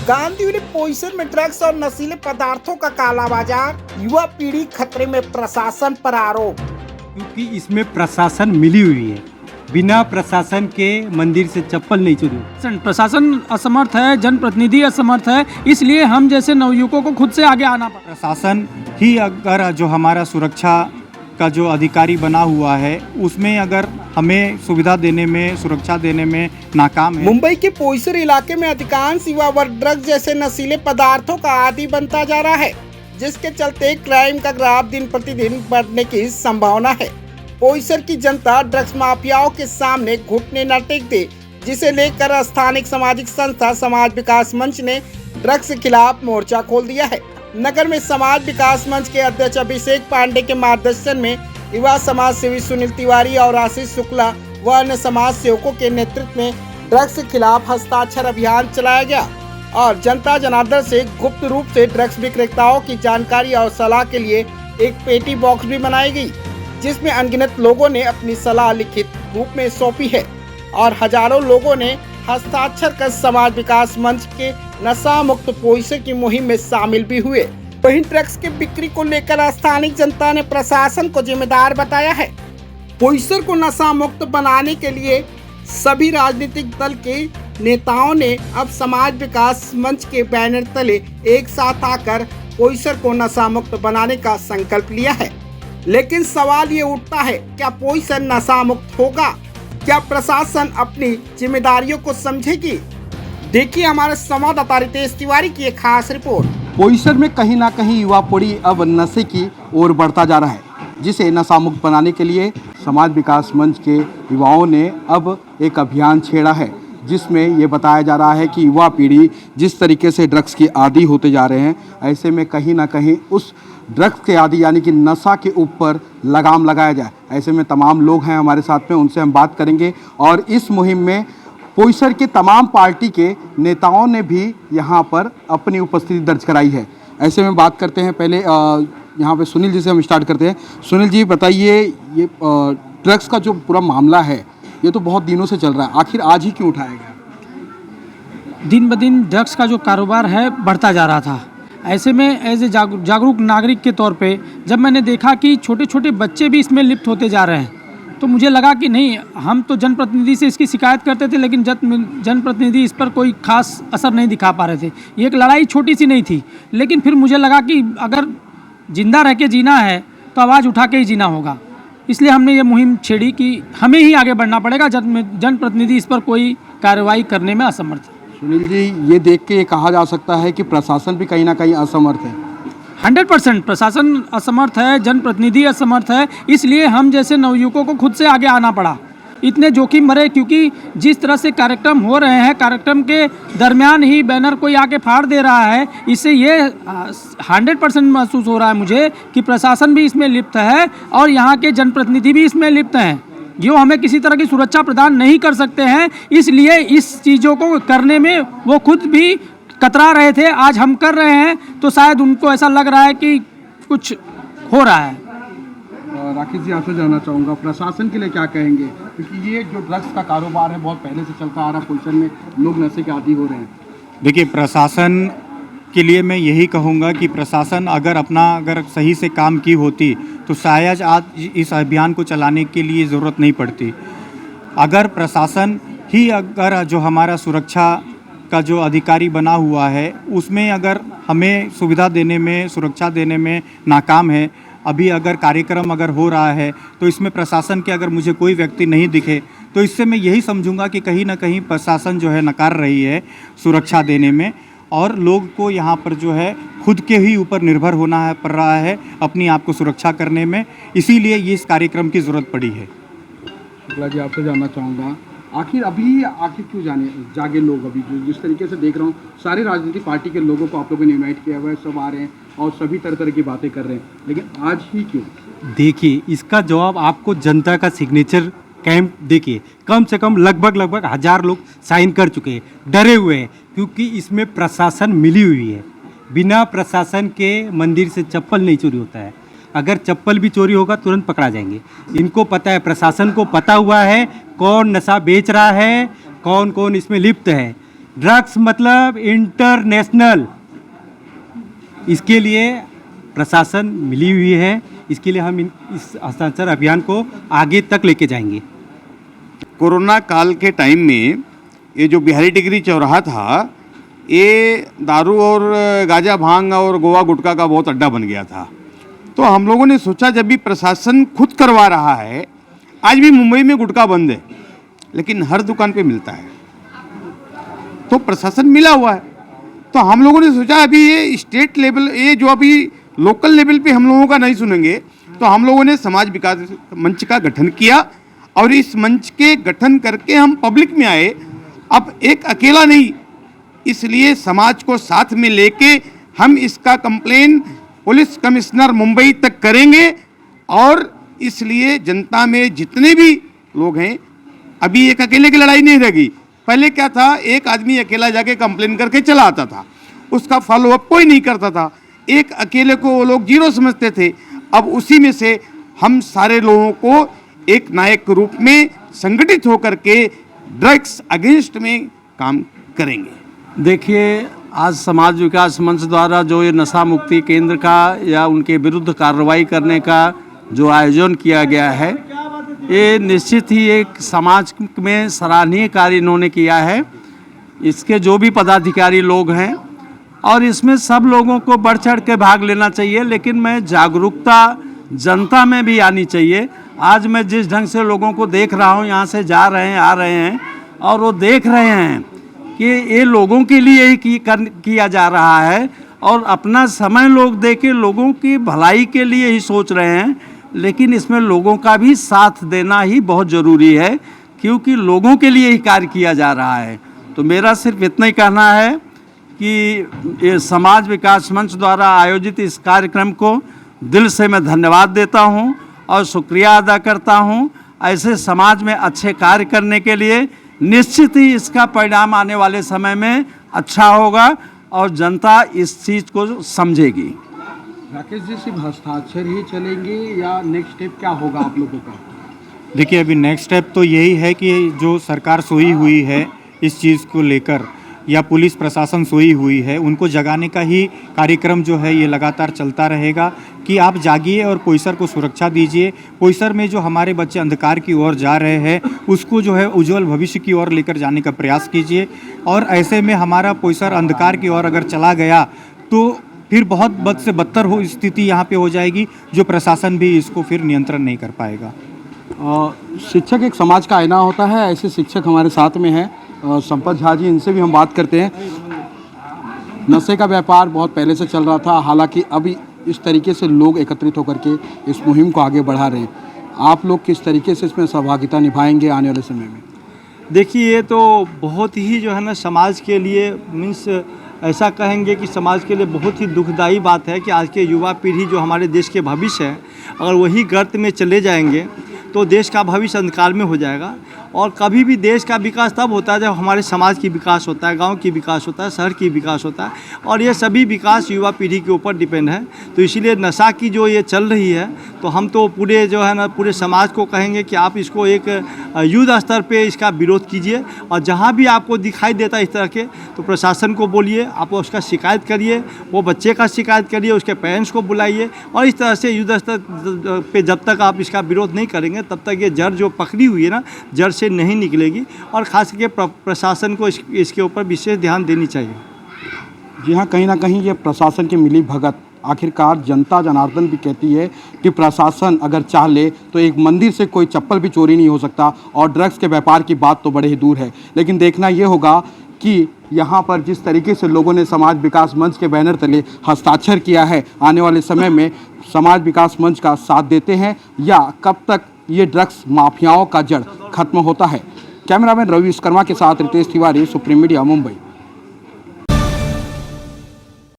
गांधी पोईसर में ड्रग्स और नशीले पदार्थों का काला बाजार, युवा पीढ़ी खतरे में, प्रशासन पर आरोप। क्योंकि इसमें प्रशासन मिली हुई है, बिना प्रशासन के मंदिर से चप्पल नहीं चोरी। प्रशासन असमर्थ है, जनप्रतिनिधि असमर्थ है, इसलिए हम जैसे नवयुवकों को खुद से आगे आना पड़ा। प्रशासन ही अगर जो हमारा सुरक्षा का जो अधिकारी बना हुआ है उसमें अगर हमें सुविधा देने में, सुरक्षा देने में नाकाम है। मुंबई के पोईसर इलाके में अधिकांश युवा वर्ग ड्रग्स जैसे नशीले पदार्थों का आदी बनता जा रहा है, जिसके चलते क्राइम का ग्राफ दिन प्रतिदिन बढ़ने की संभावना है। पोईसर की जनता ड्रग्स माफियाओं के सामने घुटने न टेक दे, जिसे लेकर स्थानिक सामाजिक संस्था समाज विकास मंच ने ड्रग्स के खिलाफ मोर्चा खोल दिया है। नगर में समाज विकास मंच के अध्यक्ष अभिषेक पांडे के मार्गदर्शन में युवा समाज सेवी सुनील तिवारी और आशीष शुक्ला व अन्य समाज सेवकों के नेतृत्व में ड्रग्स के खिलाफ हस्ताक्षर अभियान चलाया गया और जनता जनार्दन से गुप्त रूप से ड्रग्स विक्रेताओं की जानकारी और सलाह के लिए एक पेटी बॉक्स भी बनाई गई, जिसमें अनगिनत लोगों ने अपनी सलाह लिखित रूप में सौंपी है और हजारों लोगों ने हस्ताक्षर कर समाज विकास मंच के नशा मुक्त पोईसर की मुहिम में शामिल भी हुए। वहीं ड्रग्स की बिक्री को लेकर स्थानिक जनता ने प्रशासन को जिम्मेदार बताया है। पोईसर को नशा मुक्त बनाने के लिए सभी राजनीतिक दल के नेताओं ने अब समाज विकास मंच के बैनर तले एक साथ आकर पोईसर को नशा मुक्त बनाने का संकल्प लिया है। लेकिन सवाल ये उठता है, क्या पोईसर नशा मुक्त होगा? क्या प्रशासन अपनी जिम्मेदारियों को समझेगी? देखिए हमारे संवाददाता रितेश तिवारी की एक खास रिपोर्ट। पोईसर में कहीं ना कहीं युवा पीढ़ी अब नशे की ओर बढ़ता जा रहा है, जिसे नशा मुक्त बनाने के लिए समाज विकास मंच के युवाओं ने अब एक अभियान छेड़ा है, जिसमें ये बताया जा रहा है कि युवा पीढ़ी जिस तरीके से ड्रग्स के आदी होते जा रहे हैं, ऐसे में कहीं ना कहीं उस ड्रग्स के आदी यानी कि नशा के ऊपर लगाम लगाया जाए। ऐसे में तमाम लोग हैं हमारे साथ में, उनसे हम बात करेंगे और इस मुहिम में पोईसर के तमाम पार्टी के नेताओं ने भी यहाँ पर अपनी उपस्थिति दर्ज कराई है। ऐसे में बात करते हैं, पहले यहाँ पे सुनील जी से हम स्टार्ट करते हैं। सुनील जी बताइए, ये ड्रग्स का जो पूरा मामला है ये तो बहुत दिनों से चल रहा है, आखिर आज ही क्यों उठाया गया? दिन ब दिन ड्रग्स का जो कारोबार है बढ़ता जा रहा था। ऐसे में एज ए जागरूक नागरिक के तौर पे जब मैंने देखा कि छोटे छोटे बच्चे भी इसमें लिप्त होते जा रहे हैं, तो मुझे लगा कि नहीं, हम तो जनप्रतिनिधि से इसकी शिकायत करते थे, लेकिन जनप्रतिनिधि इस पर कोई खास असर नहीं दिखा पा रहे थे। ये एक लड़ाई छोटी सी नहीं थी, लेकिन फिर मुझे लगा कि अगर जिंदा रह के जीना है तो आवाज़ उठा के ही जीना होगा। इसलिए हमने ये मुहिम छेड़ी कि हमें ही आगे बढ़ना पड़ेगा, जनप्रतिनिधि इस पर कोई कार्रवाई करने में असमर्थ है। सुनील जी, ये देख के ये कहा जा सकता है कि प्रशासन भी कहीं ना कहीं असमर्थ है। 100% प्रशासन असमर्थ है, जनप्रतिनिधि असमर्थ है, इसलिए हम जैसे नवयुवकों को खुद से आगे आना पड़ा। इतने जोखिम भरे, क्योंकि जिस तरह से कार्यक्रम हो रहे हैं, कार्यक्रम के दरमियान ही बैनर कोई आके फाड़ दे रहा है, इससे ये 100% महसूस हो रहा है मुझे कि प्रशासन भी इसमें लिप्त है और यहाँ के जनप्रतिनिधि भी इसमें लिप्त हैं, जो हमें किसी तरह की सुरक्षा प्रदान नहीं कर सकते हैं। इसलिए इस चीज़ों को करने में वो खुद भी कतरा रहे थे, आज हम कर रहे हैं तो शायद उनको ऐसा लग रहा है कि कुछ हो रहा है। राकेश जी, आपसे जानना चाहूँगा, प्रशासन के लिए क्या कहेंगे? क्योंकि ये जो ड्रग्स का कारोबार है बहुत पहले से चलता आ रहा है, पोईसर में लोग नशे के आदी हो रहे हैं। देखिए, प्रशासन के लिए मैं यही कहूँगा कि प्रशासन अगर सही से काम की होती तो शायद आज इस अभियान को चलाने के लिए ज़रूरत नहीं पड़ती। अगर प्रशासन ही अगर जो हमारा सुरक्षा का जो अधिकारी बना हुआ है उसमें अगर हमें सुविधा देने में, सुरक्षा देने में नाकाम है, अभी अगर कार्यक्रम अगर हो रहा है तो इसमें प्रशासन के अगर मुझे कोई व्यक्ति नहीं दिखे तो इससे मैं यही समझूंगा कि कहीं ना कहीं प्रशासन जो है नकार रही है सुरक्षा देने में, और लोग को यहाँ पर जो है खुद के ही ऊपर निर्भर होना पड़ रहा है अपनी आप को सुरक्षा करने में, इसीलिए ये इस कार्यक्रम की ज़रूरत पड़ी है। शुक्ला जी, आपसे जानना चाहूँगा, आखिर क्यों जागे लोग? अभी जिस तरीके से देख रहा हूँ, सारे राजनीतिक पार्टी के लोगों को आप लोगों ने इन्वाइट किया हुआ है, सब आ रहे हैं और सभी तरह की बातें कर रहे हैं, लेकिन आज ही क्यों? देखिए, इसका जवाब आपको जनता का सिग्नेचर कैंप देखिए, कम से कम लगभग 1000 लोग साइन कर चुके हैं, डरे हुए हैं, क्योंकि इसमें प्रशासन मिली हुई है। बिना प्रशासन के मंदिर से चप्पल नहीं चोरी होता है। अगर चप्पल भी चोरी होगा तुरंत पकड़ा जाएंगे। इनको पता है, प्रशासन को पता हुआ है कौन नशा बेच रहा है, कौन कौन इसमें लिप्त है। ड्रग्स मतलब इंटरनेशनल, इसके लिए प्रशासन मिली हुई है। इसके लिए हम इस हस्ताक्षर अभियान को आगे तक लेके जाएंगे। कोरोना काल के टाइम में ये जो बिहारी टिकरी चौराहा था, ये दारू और गांजा भांग और गोवा गुटखा का बहुत अड्डा बन गया था। तो हम लोगों ने सोचा जब भी प्रशासन खुद करवा रहा है, आज भी मुंबई में गुटखा बंद है लेकिन हर दुकान पे मिलता है, तो प्रशासन मिला हुआ है। तो हम लोगों ने सोचा अभी ये स्टेट लेवल, ये जो अभी लोकल लेवल पे हम लोगों का नहीं सुनेंगे, तो हम लोगों ने समाज विकास मंच का गठन किया और इस मंच के गठन करके हम पब्लिक में आए। अब एक अकेला नहीं, इसलिए समाज को साथ में लेके हम इसका कंप्लेन पुलिस कमिश्नर मुंबई तक करेंगे और इसलिए जनता में जितने भी लोग हैं, अभी एक अकेले की लड़ाई नहीं रहेगी। पहले क्या था, एक आदमी अकेला जाके कंप्लेन करके चला आता था, उसका फॉलोअप कोई नहीं करता था, एक अकेले को वो लोग जीरो समझते थे। अब उसी में से हम सारे लोगों को एक नायक के रूप में संगठित होकर के ड्रग्स अगेंस्ट में काम करेंगे। देखिए, आज समाज विकास मंच द्वारा जो ये नशा मुक्ति केंद्र का या उनके विरुद्ध कार्रवाई करने का जो आयोजन किया गया है, ये निश्चित ही एक समाज में सराहनीय कार्य इन्होंने किया है। इसके जो भी पदाधिकारी लोग हैं, और इसमें सब लोगों को बढ़ चढ़ के भाग लेना चाहिए, लेकिन मैं जागरूकता जनता में भी आनी चाहिए। आज मैं जिस ढंग से लोगों को देख रहा हूँ, यहाँ से जा रहे हैं, आ रहे हैं, और वो देख रहे हैं कि ये लोगों के लिए ही किया जा रहा है और अपना समय लोग दे के लोगों की भलाई के लिए ही सोच रहे हैं। लेकिन इसमें लोगों का भी साथ देना ही बहुत ज़रूरी है, क्योंकि लोगों के लिए ही कार्य किया जा रहा है। तो मेरा सिर्फ इतना ही कहना है कि ये समाज विकास मंच द्वारा आयोजित इस कार्यक्रम को दिल से मैं धन्यवाद देता हूँ और शुक्रिया अदा करता हूँ। ऐसे समाज में अच्छे कार्य करने के लिए निश्चित ही इसका परिणाम आने वाले समय में अच्छा होगा और जनता इस चीज़ को समझेगी। राकेश जी, सिर्फ हस्ताक्षर ही चलेंगे या नेक्स्ट स्टेप क्या होगा आप लोगों का? देखिए, अभी नेक्स्ट स्टेप तो यही है कि जो सरकार सोई हुई है इस चीज़ को लेकर, या पुलिस प्रशासन सोई हुई है, उनको जगाने का ही कार्यक्रम जो है ये लगातार चलता रहेगा कि आप जागिए और पोईसर को सुरक्षा दीजिए। पोईसर में जो हमारे बच्चे अंधकार की ओर जा रहे हैं, उसको जो है उज्जवल भविष्य की ओर लेकर जाने का प्रयास कीजिए। और ऐसे में हमारा पोईसर अंधकार की ओर अगर चला गया तो फिर बहुत बद से बदतर हो स्थिति यहाँ पे हो जाएगी, जो प्रशासन भी इसको फिर नियंत्रण नहीं कर पाएगा। शिक्षक एक समाज का आईना होता है, ऐसे शिक्षक हमारे साथ में हैं। संपत झा जी, इनसे भी हम बात करते हैं। नशे का व्यापार बहुत पहले से चल रहा था, हालांकि अभी इस तरीके से लोग एकत्रित होकर के इस मुहिम को आगे बढ़ा रहे हैं। आप लोग किस तरीके से इसमें सहभागिता निभाएंगे आने वाले समय में? देखिए, ये तो बहुत ही जो है ना समाज के लिए मीन्स ऐसा कहेंगे कि समाज के लिए बहुत ही दुखदाई बात है कि आज के युवा पीढ़ी जो हमारे देश के भविष्य है, अगर वही गर्त में चले जाएंगे तो देश का भविष्य अंधकार में हो जाएगा। और कभी भी देश का विकास तब होता है जब हमारे समाज की विकास होता है, गांव की विकास होता है, शहर की विकास होता है, और ये सभी विकास युवा पीढ़ी के ऊपर डिपेंड है। तो इसीलिए नशा की जो ये चल रही है, तो हम तो पूरे जो है ना पूरे समाज को कहेंगे कि आप इसको एक युद्ध स्तर पे इसका विरोध कीजिए, और जहाँ भी आपको दिखाई देता है इस तरह के, तो प्रशासन को बोलिए, आप उसका शिकायत करिए, वो बच्चे का शिकायत करिए, उसके पेरेंट्स को बुलाइए, और इस तरह से युद्ध स्तर पे जब तक आप इसका विरोध नहीं करेंगे तब तक ये जड़ जो पकड़ी हुई है ना, जड़ से नहीं निकलेगी। और खास करके प्रशासन को इसके ऊपर विशेष ध्यान देनी चाहिए। जी हाँ, कहीं ना कहीं ये प्रशासन की मिली भगत, आखिरकार जनता जनार्दन भी कहती है कि प्रशासन अगर चाह ले तो एक मंदिर से कोई चप्पल भी चोरी नहीं हो सकता, और ड्रग्स के व्यापार की बात तो बड़े ही दूर है। लेकिन देखना ये होगा कि यहाँ पर जिस तरीके से लोगों ने समाज विकास मंच के बैनर तले हस्ताक्षर किया है, आने वाले समय में समाज विकास मंच का साथ देते हैं या कब तक ये ड्रग्स माफियाओं का जड़ खत्म होता है। कैमरामैन रवि विश्वकर्मा के साथ रितेश तिवारी, सुप्रीम मीडिया, मुंबई।